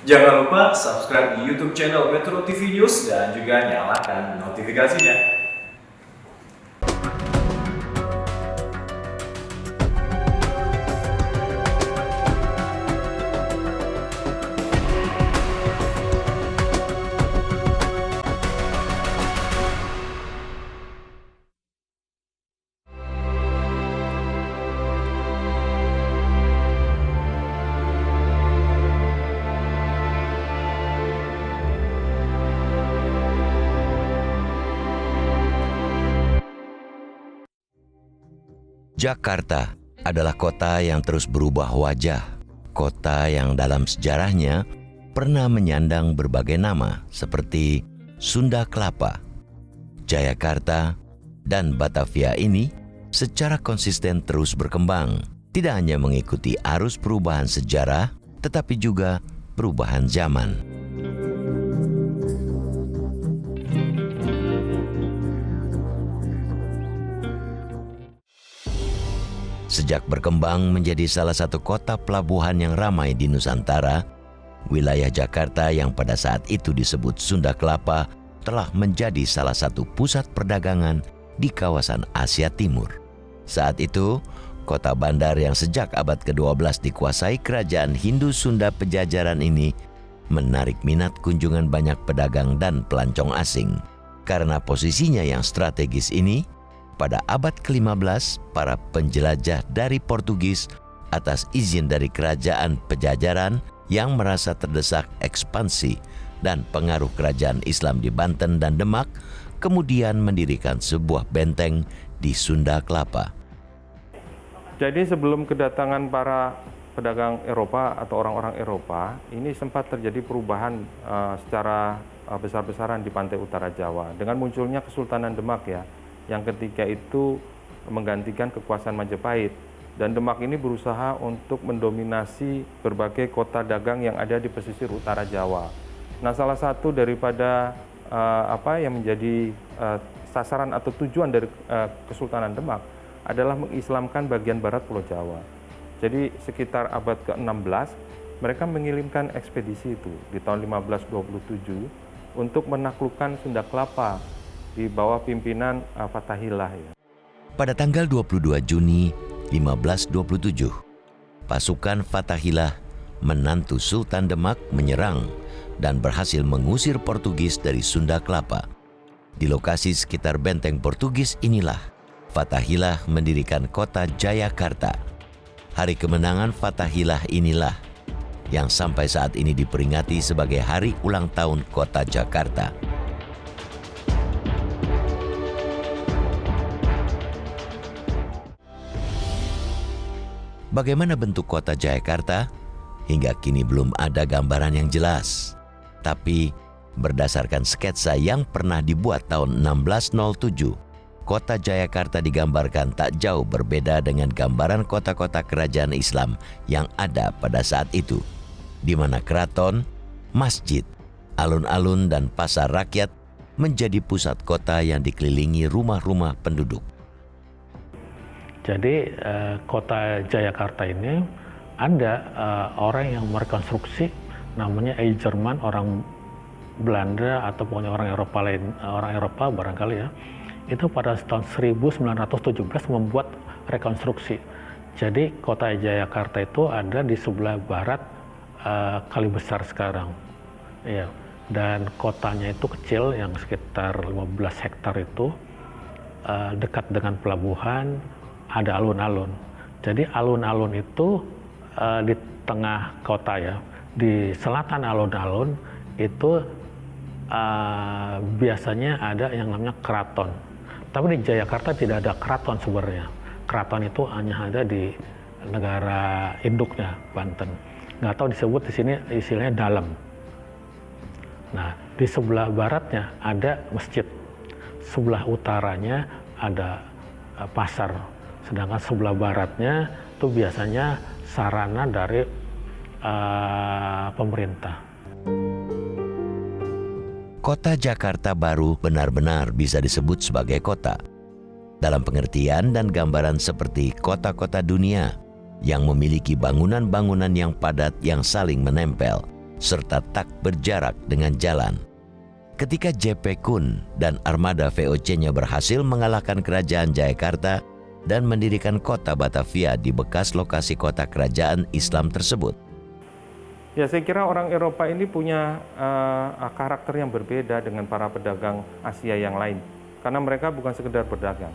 Jangan lupa subscribe di YouTube channel Metro TV News dan juga nyalakan notifikasinya. Jakarta adalah kota yang terus berubah wajah, kota yang dalam sejarahnya pernah menyandang berbagai nama seperti Sunda Kelapa, Jayakarta, dan Batavia ini secara konsisten terus berkembang, tidak hanya mengikuti arus perubahan sejarah, tetapi juga perubahan zaman. Sejak berkembang menjadi salah satu kota pelabuhan yang ramai di Nusantara, wilayah Jakarta yang pada saat itu disebut Sunda Kelapa telah menjadi salah satu pusat perdagangan di kawasan Asia Timur. Saat itu, kota bandar yang sejak abad ke-12 dikuasai kerajaan Hindu Sunda Pejajaran ini menarik minat kunjungan banyak pedagang dan pelancong asing. Karena posisinya yang strategis ini, pada abad ke-15, para penjelajah dari Portugis atas izin dari kerajaan Pejajaran yang merasa terdesak ekspansi dan pengaruh kerajaan Islam di Banten dan Demak, kemudian mendirikan sebuah benteng di Sunda Kelapa. Jadi sebelum kedatangan para pedagang Eropa atau orang-orang Eropa, ini sempat terjadi perubahan secara besar-besaran di pantai utara Jawa dengan munculnya Kesultanan Demak ya, yang ketika itu menggantikan kekuasaan Majapahit, dan Demak ini berusaha untuk mendominasi berbagai kota dagang yang ada di pesisir utara Jawa. Nah, salah satu daripada yang menjadi sasaran atau tujuan dari Kesultanan Demak adalah mengislamkan bagian barat Pulau Jawa. Jadi sekitar abad ke-16 mereka mengirimkan ekspedisi itu di tahun 1527 untuk menaklukkan Sunda Kelapa di bawah pimpinan Fathahillah ya. Pada tanggal 22 Juni 1527, pasukan Fathahillah menantu Sultan Demak menyerang dan berhasil mengusir Portugis dari Sunda Kelapa. Di lokasi sekitar benteng Portugis inilah Fathahillah mendirikan kota Jayakarta. Hari kemenangan Fathahillah inilah yang sampai saat ini diperingati sebagai hari ulang tahun kota Jakarta. Bagaimana bentuk kota Jayakarta? Hingga kini belum ada gambaran yang jelas. Tapi berdasarkan sketsa yang pernah dibuat tahun 1607, kota Jayakarta digambarkan tak jauh berbeda dengan gambaran kota-kota kerajaan Islam yang ada pada saat itu, di mana keraton, masjid, alun-alun, dan pasar rakyat menjadi pusat kota yang dikelilingi rumah-rumah penduduk. Jadi kota Jayakarta ini ada orang yang merekonstruksi, namanya Jerman, orang Belanda atau pokoknya orang Eropa lain, orang Eropa barangkali ya. Itu pada tahun 1917 membuat rekonstruksi. Jadi kota Jayakarta itu ada di sebelah barat Kali Besar sekarang. Ya. Dan kotanya itu kecil, yang sekitar 15 hektar itu, dekat dengan pelabuhan, ada alun-alun. Jadi alun-alun itu di tengah kota ya, di selatan alun-alun itu biasanya ada yang namanya keraton. Tapi di Jayakarta tidak ada keraton sebenarnya. Keraton itu hanya ada di negara induknya, Banten. Nggak tahu disebut di sini istilahnya dalam. Nah, di sebelah baratnya ada masjid, sebelah utaranya ada pasar. Sedangkan sebelah baratnya itu biasanya sarana dari pemerintah. Kota Jakarta baru benar-benar bisa disebut sebagai kota. Dalam pengertian dan gambaran seperti kota-kota dunia yang memiliki bangunan-bangunan yang padat yang saling menempel, serta tak berjarak dengan jalan. Ketika J.P. Kun dan armada VOC-nya berhasil mengalahkan kerajaan Jayakarta dan mendirikan kota Batavia di bekas lokasi kota kerajaan Islam tersebut. Ya, saya kira orang Eropa ini punya karakter yang berbeda dengan para pedagang Asia yang lain. Karena mereka bukan sekedar berdagang,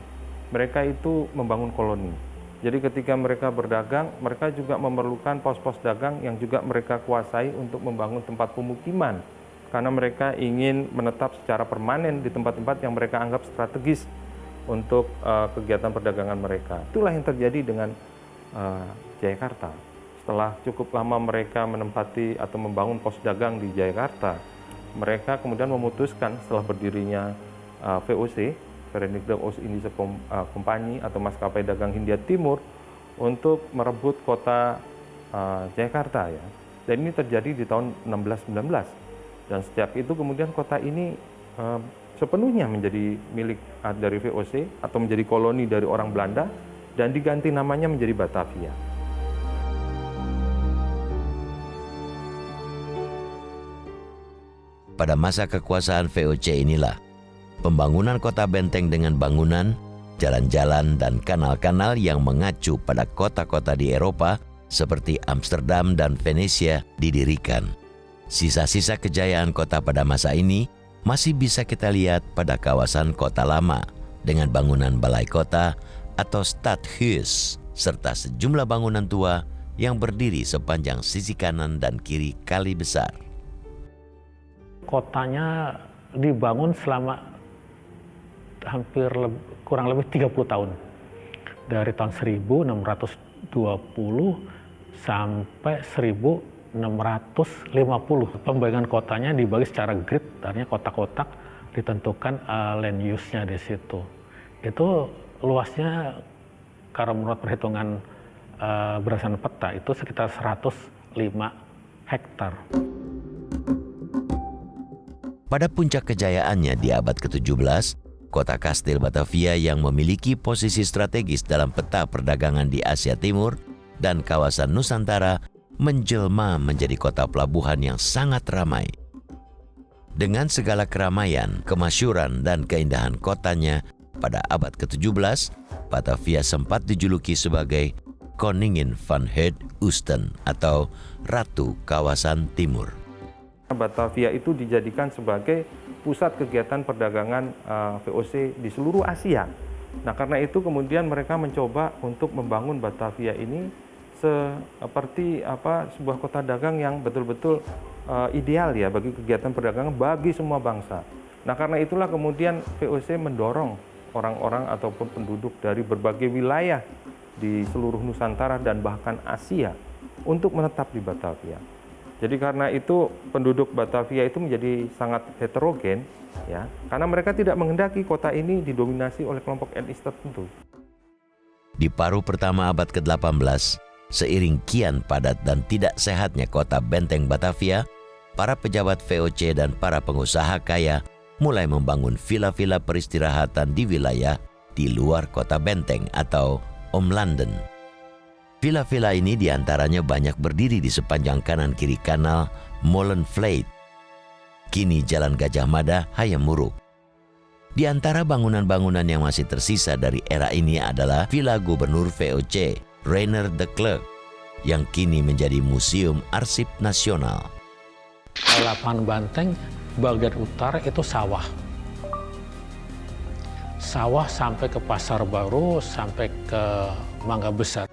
mereka itu membangun koloni. Jadi ketika mereka berdagang, mereka juga memerlukan pos-pos dagang yang juga mereka kuasai untuk membangun tempat pemukiman. Karena mereka ingin menetap secara permanen di tempat-tempat yang mereka anggap strategis untuk kegiatan perdagangan mereka. Itulah yang terjadi dengan Jayakarta. Setelah cukup lama mereka menempati atau membangun pos dagang di Jayakarta, mereka kemudian memutuskan setelah berdirinya VOC, Verenigde Oost-Indische Compagnie atau Maskapai Dagang Hindia Timur, untuk merebut kota Jayakarta ya. Dan ini terjadi di tahun 1619. Dan sejak itu kemudian kota ini sepenuhnya menjadi milik dari VOC atau menjadi koloni dari orang Belanda dan diganti namanya menjadi Batavia. Pada masa kekuasaan VOC inilah, pembangunan kota benteng dengan bangunan, jalan-jalan, dan kanal-kanal yang mengacu pada kota-kota di Eropa seperti Amsterdam dan Venesia didirikan. Sisa-sisa kejayaan kota pada masa ini masih bisa kita lihat pada kawasan kota lama dengan bangunan balai kota atau Stadhuis, serta sejumlah bangunan tua yang berdiri sepanjang sisi kanan dan kiri Kali Besar. Kotanya dibangun selama kurang lebih 30 tahun. Dari tahun 1620 sampai 1650. Pembagian kotanya dibagi secara grid, artinya kotak-kotak ditentukan land use-nya di situ. Itu luasnya kalau menurut perhitungan berdasarkan peta itu sekitar 105 hektar. Pada puncak kejayaannya di abad ke-17, kota Kastil Batavia yang memiliki posisi strategis dalam peta perdagangan di Asia Timur dan kawasan Nusantara menjelma menjadi kota pelabuhan yang sangat ramai. Dengan segala keramaian, kemasyuran, dan keindahan kotanya, pada abad ke-17, Batavia sempat dijuluki sebagai Koningin van het Oosten atau Ratu Kawasan Timur. Batavia itu dijadikan sebagai pusat kegiatan perdagangan VOC di seluruh Asia. Nah, karena itu kemudian mereka mencoba untuk membangun Batavia ini seperti sebuah kota dagang yang betul-betul ideal ya bagi kegiatan perdagangan bagi semua bangsa. Nah, karena itulah kemudian VOC mendorong orang-orang ataupun penduduk dari berbagai wilayah di seluruh Nusantara dan bahkan Asia untuk menetap di Batavia. Jadi karena itu penduduk Batavia itu menjadi sangat heterogen ya, karena mereka tidak menghendaki kota ini didominasi oleh kelompok etnis tertentu. Di paruh pertama abad ke-18, seiring kian padat dan tidak sehatnya kota benteng Batavia, para pejabat VOC dan para pengusaha kaya mulai membangun villa-villa peristirahatan di wilayah di luar kota benteng atau Omlanden. Villa-villa ini diantaranya banyak berdiri di sepanjang kanan kiri kanal Molenvliet, kini Jalan Gajah Mada, Hayamuruk. Di antara bangunan-bangunan yang masih tersisa dari era ini adalah Villa Gubernur VOC, Reiner de Klerk, yang kini menjadi Museum Arsip Nasional. Lapangan Banteng, bagian utara itu sawah. Sawah sampai ke Pasar Baru, sampai ke Mangga Besar.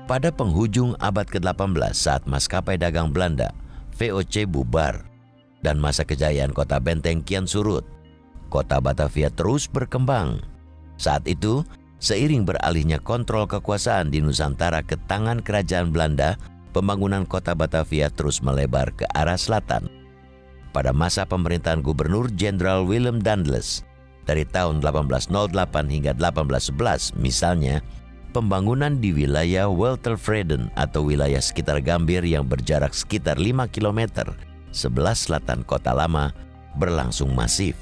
Pada penghujung abad ke-18 saat maskapai dagang Belanda, VOC bubar, dan masa kejayaan kota benteng kian surut, kota Batavia terus berkembang. Saat itu, seiring beralihnya kontrol kekuasaan di Nusantara ke tangan kerajaan Belanda, pembangunan kota Batavia terus melebar ke arah selatan. Pada masa pemerintahan Gubernur Jenderal Willem Daendels, dari tahun 1808 hingga 1811 misalnya, pembangunan di wilayah Weltervreden atau wilayah sekitar Gambir yang berjarak sekitar 5 km sebelah selatan kota lama berlangsung masif.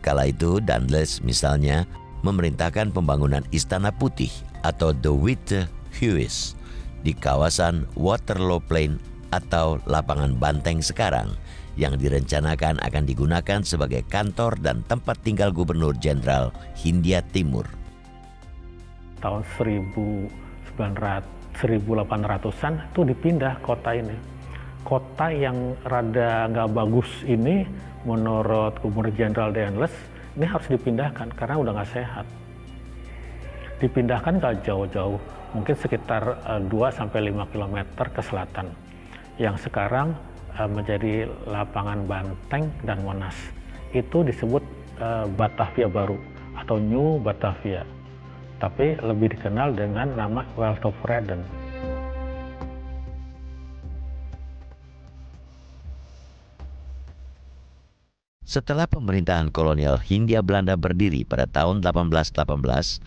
Kala itu Daendels misalnya memerintahkan pembangunan Istana Putih atau The Witte Huis di kawasan Waterloo Plain atau Lapangan Banteng sekarang, yang direncanakan akan digunakan sebagai kantor dan tempat tinggal Gubernur Jenderal Hindia Timur. Tahun 1800-an itu dipindah kota ini. Kota yang rada nggak bagus ini menurut Gubernur Jenderal Daendels ini harus dipindahkan karena udah nggak sehat. Dipindahkan nggak jauh-jauh, mungkin sekitar 2-5 km ke selatan, yang sekarang menjadi Lapangan Banteng dan Monas. Itu disebut Batavia Baru atau New Batavia, tapi lebih dikenal dengan nama Weltevreden. Setelah pemerintahan kolonial Hindia Belanda berdiri pada tahun 1818,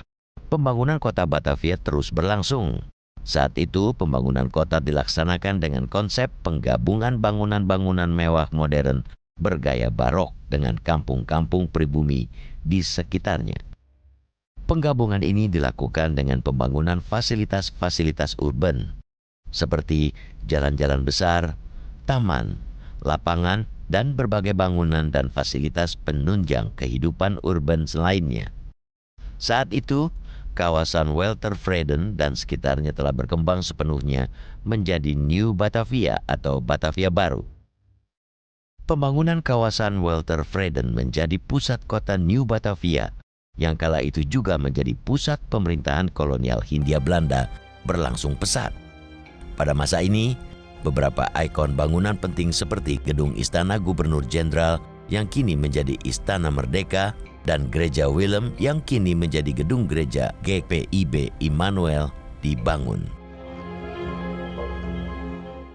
pembangunan kota Batavia terus berlangsung. Saat itu, pembangunan kota dilaksanakan dengan konsep penggabungan bangunan-bangunan mewah modern bergaya barok dengan kampung-kampung pribumi di sekitarnya. Penggabungan ini dilakukan dengan pembangunan fasilitas-fasilitas urban, seperti jalan-jalan besar, taman, lapangan, dan berbagai bangunan dan fasilitas penunjang kehidupan urban lainnya. Saat itu, kawasan Weltevreden dan sekitarnya telah berkembang sepenuhnya menjadi New Batavia atau Batavia Baru. Pembangunan kawasan Weltevreden menjadi pusat kota New Batavia, yang kala itu juga menjadi pusat pemerintahan kolonial Hindia Belanda, berlangsung pesat. Pada masa ini, beberapa ikon bangunan penting seperti Gedung Istana Gubernur Jenderal yang kini menjadi Istana Merdeka, dan Gereja Willem yang kini menjadi gedung gereja GPIB Immanuel dibangun.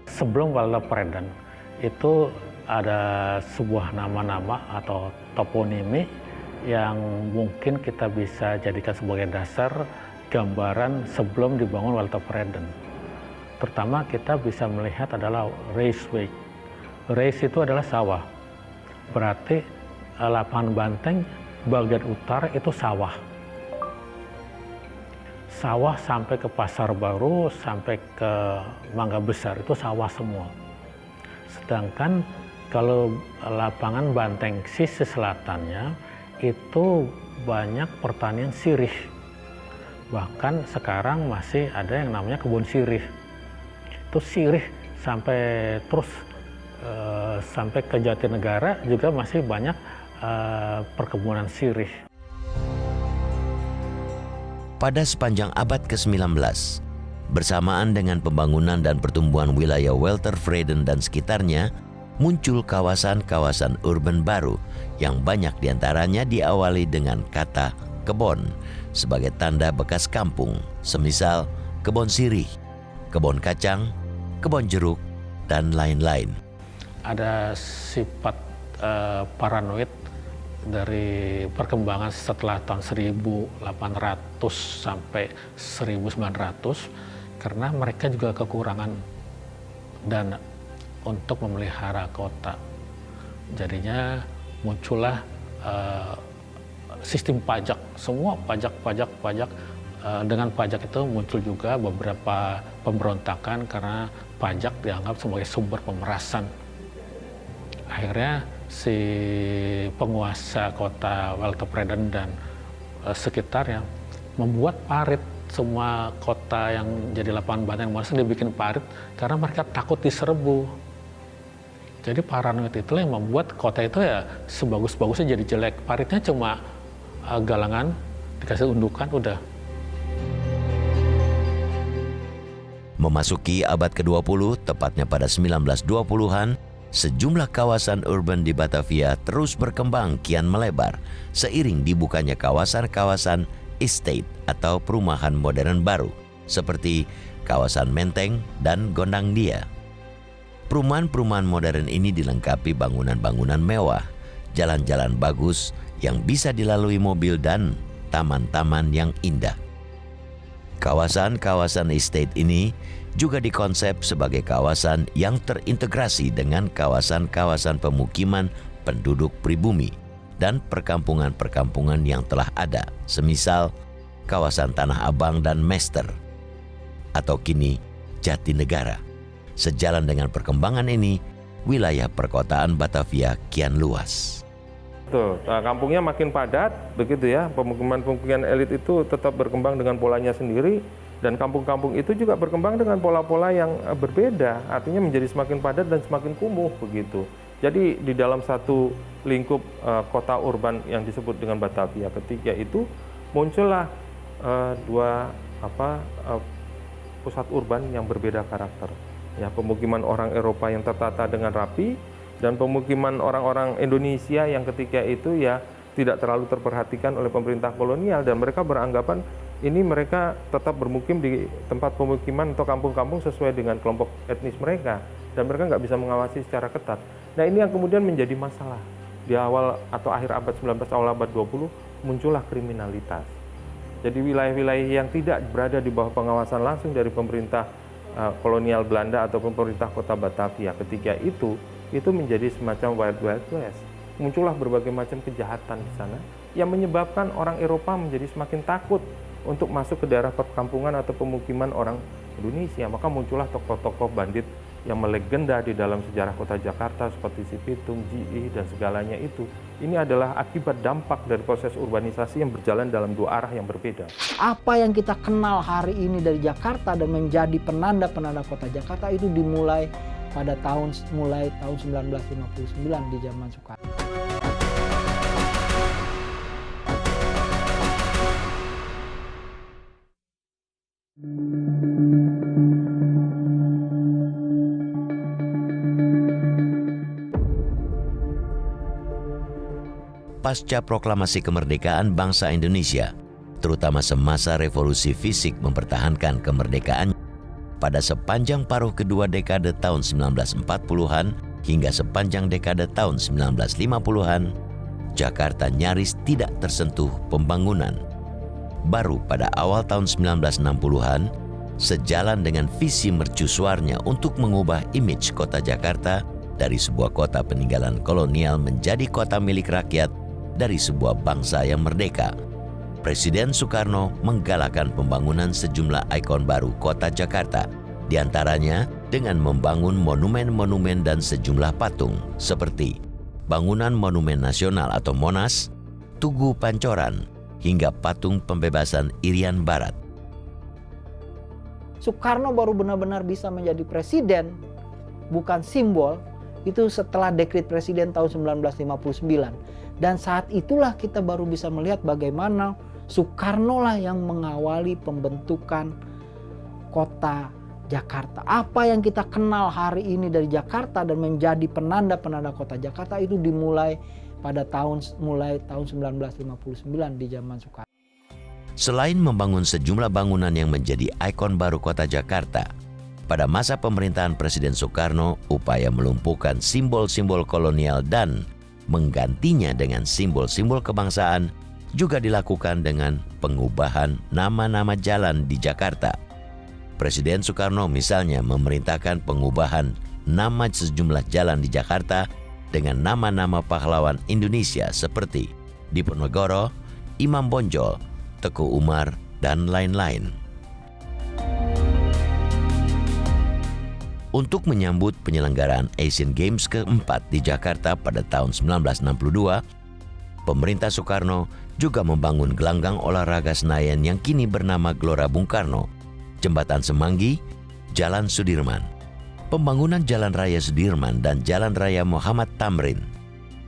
Sebelum Weltevreden itu ada sebuah nama-nama atau toponimi yang mungkin kita bisa jadikan sebagai dasar gambaran sebelum dibangun Weltevreden. Pertama kita bisa melihat adalah Rijswijk. Rijs itu adalah sawah. Berarti Lapangan Banteng bagian utara itu sawah. Sawah sampai ke Pasar Baru, sampai ke Mangga Besar, itu sawah semua. Sedangkan kalau Lapangan Banteng sisi selatannya, itu banyak pertanian sirih. Bahkan sekarang masih ada yang namanya kebun sirih. Itu sirih sampai terus sampai ke Jatinegara juga masih banyak perkebunan sirih. Pada sepanjang abad ke-19, bersamaan dengan pembangunan dan pertumbuhan wilayah Weltevreden dan sekitarnya, muncul kawasan-kawasan urban baru yang banyak diantaranya diawali dengan kata kebon sebagai tanda bekas kampung, semisal kebon sirih, kebon kacang, kebon jeruk, dan lain-lain. Ada sifat paranoid dari perkembangan setelah tahun 1800 sampai 1900 karena mereka juga kekurangan dana untuk memelihara kota. Jadinya muncullah sistem pajak, semua pajak. Dengan pajak itu muncul juga beberapa pemberontakan karena pajak dianggap sebagai sumber pemerasan. Akhirnya si penguasa kota Weltevreden dan sekitarnya membuat parit. Semua kota yang jadi Lapangan Banteng Monas dibikin parit karena mereka takut diserbu. Jadi paranoid itulah yang membuat kota itu ya sebagus-bagusnya jadi jelek. Paritnya cuma galangan, dikasih undukan, udah. Memasuki abad ke-20, tepatnya pada 1920-an, sejumlah kawasan urban di Batavia terus berkembang kian melebar seiring dibukanya kawasan-kawasan estate atau perumahan modern baru seperti kawasan Menteng dan Gondangdia. Perumahan-perumahan modern ini dilengkapi bangunan-bangunan mewah, jalan-jalan bagus yang bisa dilalui mobil dan taman-taman yang indah. Kawasan-kawasan estate ini juga dikonsep sebagai kawasan yang terintegrasi dengan kawasan-kawasan pemukiman penduduk pribumi dan perkampungan-perkampungan yang telah ada, semisal kawasan Tanah Abang dan Mester, atau kini Jatinegara. Sejalan dengan perkembangan ini, wilayah perkotaan Batavia kian luas. Betul, nah, kampungnya makin padat, begitu ya. Pemukiman-pemukiman elit itu tetap berkembang dengan polanya sendiri, dan kampung-kampung itu juga berkembang dengan pola-pola yang berbeda, artinya menjadi semakin padat dan semakin kumuh, begitu. Jadi di dalam satu lingkup kota urban yang disebut dengan Batavia ketiga itu muncullah dua pusat urban yang berbeda karakter. Ya, pemukiman orang Eropa yang tertata dengan rapi dan pemukiman orang-orang Indonesia yang ketika itu ya tidak terlalu terperhatikan oleh pemerintah kolonial, dan mereka beranggapan ini mereka tetap bermukim di tempat pemukiman atau kampung-kampung sesuai dengan kelompok etnis mereka, dan mereka nggak bisa mengawasi secara ketat. Nah, ini yang kemudian menjadi masalah. Di awal atau akhir abad 19, awal abad 20 muncullah kriminalitas. Jadi wilayah-wilayah yang tidak berada di bawah pengawasan langsung dari pemerintah kolonial Belanda ataupun pemerintah kota Batavia ketika itu menjadi semacam wild west. Muncullah berbagai macam kejahatan di sana yang menyebabkan orang Eropa menjadi semakin takut untuk masuk ke daerah perkampungan atau pemukiman orang Indonesia. Maka muncullah tokoh-tokoh bandit yang melegenda di dalam sejarah kota Jakarta seperti Si Pitung, Ji dan segalanya itu. Ini adalah akibat dampak dari proses urbanisasi yang berjalan dalam dua arah yang berbeda. Apa yang kita kenal hari ini dari Jakarta dan menjadi penanda-penanda kota Jakarta itu dimulai pada tahun 1959 di zaman Soekarno. Pasca proklamasi kemerdekaan bangsa Indonesia, terutama semasa revolusi fisik mempertahankan kemerdekaan, pada sepanjang paruh kedua dekade tahun 1940-an hingga sepanjang dekade tahun 1950-an, Jakarta nyaris tidak tersentuh pembangunan. Baru pada awal tahun 1960-an, sejalan dengan visi mercusuarnya untuk mengubah image kota Jakarta dari sebuah kota peninggalan kolonial menjadi kota milik rakyat dari sebuah bangsa yang merdeka, Presiden Soekarno menggalakkan pembangunan sejumlah ikon baru kota Jakarta, diantaranya dengan membangun monumen-monumen dan sejumlah patung seperti bangunan Monumen Nasional atau Monas, Tugu Pancoran, hingga patung pembebasan Irian Barat. Soekarno baru benar-benar bisa menjadi presiden, bukan simbol, itu setelah dekret presiden tahun 1959. Dan saat itulah kita baru bisa melihat bagaimana Soekarno lah yang mengawali pembentukan kota Jakarta. Apa yang kita kenal hari ini dari Jakarta dan menjadi penanda-penanda kota Jakarta itu dimulai pada tahun 1959 di zaman Soekarno. Selain membangun sejumlah bangunan yang menjadi ikon baru kota Jakarta, pada masa pemerintahan Presiden Soekarno, upaya melumpuhkan simbol-simbol kolonial dan menggantinya dengan simbol-simbol kebangsaan juga dilakukan dengan pengubahan nama-nama jalan di Jakarta. Presiden Soekarno misalnya memerintahkan pengubahan nama sejumlah jalan di Jakarta dengan nama-nama pahlawan Indonesia seperti Diponegoro, Imam Bonjol, Teguh Umar, dan lain-lain. Untuk menyambut penyelenggaraan Asian Games keempat di Jakarta pada tahun 1962, pemerintah Soekarno juga membangun gelanggang olahraga Senayan yang kini bernama Gelora Bung Karno, Jembatan Semanggi, Jalan Sudirman, pembangunan Jalan Raya Sudirman dan Jalan Raya Muhammad Tamrin,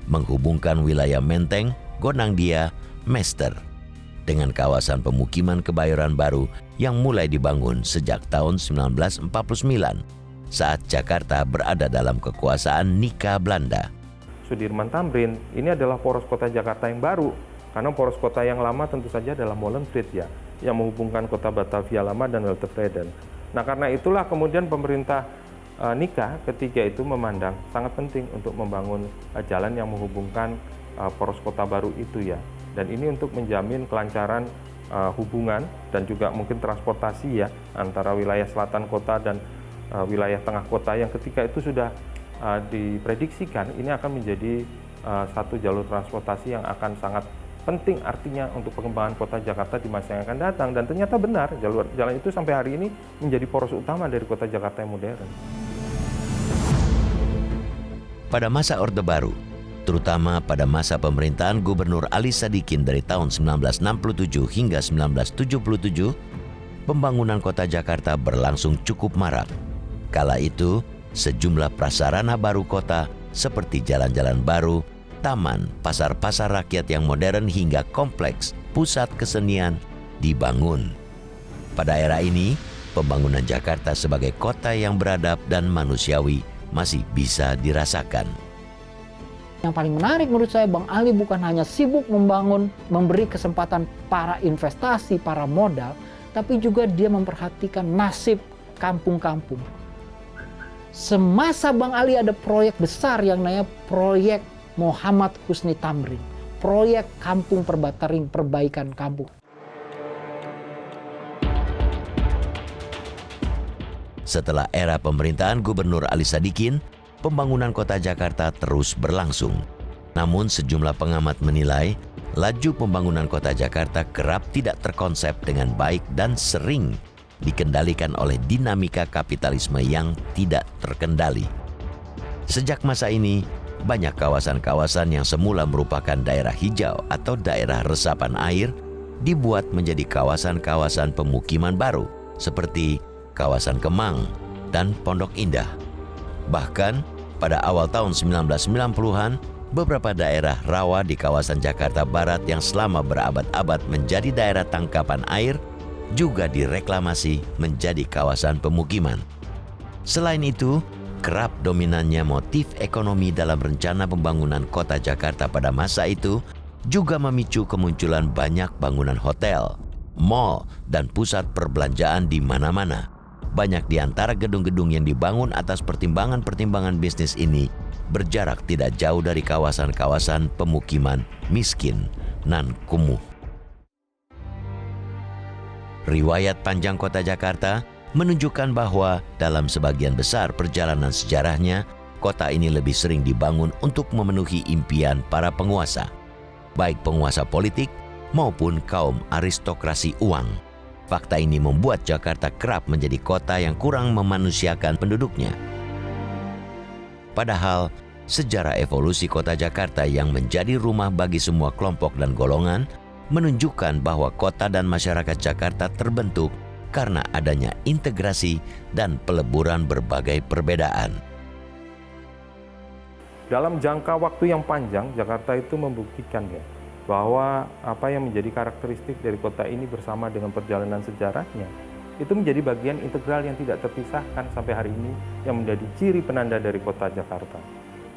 menghubungkan wilayah Menteng, Gondangdia, Mester, dengan kawasan pemukiman Kebayoran Baru yang mulai dibangun sejak tahun 1949 saat Jakarta berada dalam kekuasaan Nika Belanda. Sudirman Tamrin ini adalah poros kota Jakarta yang baru, karena poros kota yang lama tentu saja adalah Molenstreet ya, yang menghubungkan kota Batavia Lama dan Weltevreden. Nah, karena itulah kemudian pemerintah Nika ketika itu memandang sangat penting untuk membangun jalan yang menghubungkan poros kota baru itu ya. Dan ini untuk menjamin kelancaran hubungan dan juga mungkin transportasi ya antara wilayah selatan kota dan wilayah tengah kota yang ketika itu sudah diprediksikan ini akan menjadi satu jalur transportasi yang akan sangat penting artinya untuk pengembangan kota Jakarta di masa yang akan datang. Dan ternyata benar, jalan itu sampai hari ini menjadi poros utama dari kota Jakarta yang modern. Pada masa Orde Baru, terutama pada masa pemerintahan Gubernur Ali Sadikin dari tahun 1967 hingga 1977, pembangunan kota Jakarta berlangsung cukup marak. Kala itu, sejumlah prasarana baru kota seperti jalan-jalan baru, taman, pasar-pasar rakyat yang modern hingga kompleks pusat kesenian dibangun. Pada era ini, pembangunan Jakarta sebagai kota yang beradab dan manusiawi masih bisa dirasakan. Yang paling menarik menurut saya, Bang Ali bukan hanya sibuk membangun, memberi kesempatan para investasi, para modal, tapi juga dia memperhatikan nasib kampung-kampung. Semasa Bang Ali ada proyek besar yang namanya proyek Muhammad Husni Tamrin, proyek Kampung Perbatering, perbaikan kampung. Setelah era pemerintahan Gubernur Ali Sadikin, pembangunan kota Jakarta terus berlangsung. Namun sejumlah pengamat menilai, laju pembangunan kota Jakarta kerap tidak terkonsep dengan baik dan sering dikendalikan oleh dinamika kapitalisme yang tidak terkendali. Sejak masa ini, banyak kawasan-kawasan yang semula merupakan daerah hijau atau daerah resapan air dibuat menjadi kawasan-kawasan pemukiman baru seperti kawasan Kemang dan Pondok Indah. Bahkan pada awal tahun 1990-an, beberapa daerah rawa di kawasan Jakarta Barat yang selama berabad-abad menjadi daerah tangkapan air juga direklamasi menjadi kawasan pemukiman. Selain itu, kerap dominannya motif ekonomi dalam rencana pembangunan kota Jakarta pada masa itu juga memicu kemunculan banyak bangunan hotel, mal, dan pusat perbelanjaan di mana-mana. Banyak di antara gedung-gedung yang dibangun atas pertimbangan-pertimbangan bisnis ini berjarak tidak jauh dari kawasan-kawasan pemukiman miskin nan kumuh. Riwayat panjang kota Jakarta menunjukkan bahwa dalam sebagian besar perjalanan sejarahnya, kota ini lebih sering dibangun untuk memenuhi impian para penguasa, baik penguasa politik maupun kaum aristokrasi uang. Fakta ini membuat Jakarta kerap menjadi kota yang kurang memanusiakan penduduknya. Padahal, sejarah evolusi kota Jakarta yang menjadi rumah bagi semua kelompok dan golongan menunjukkan bahwa kota dan masyarakat Jakarta terbentuk karena adanya integrasi dan peleburan berbagai perbedaan. Dalam jangka waktu yang panjang, Jakarta itu membuktikan ya, bahwa apa yang menjadi karakteristik dari kota ini bersama dengan perjalanan sejarahnya itu menjadi bagian integral yang tidak terpisahkan sampai hari ini, yang menjadi ciri penanda dari kota Jakarta.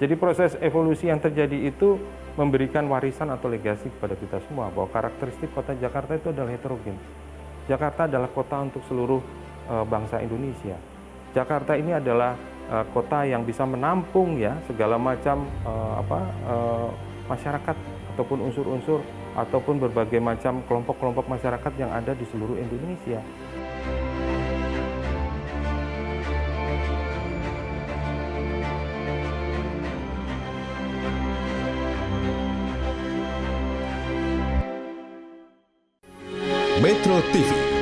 Jadi proses evolusi yang terjadi itu memberikan warisan atau legasi kepada kita semua bahwa karakteristik kota Jakarta itu adalah heterogen. Jakarta adalah kota untuk seluruh bangsa Indonesia. Jakarta ini adalah kota yang bisa menampung ya segala macam masyarakat ataupun unsur-unsur ataupun berbagai macam kelompok-kelompok masyarakat yang ada di seluruh Indonesia. Metro TV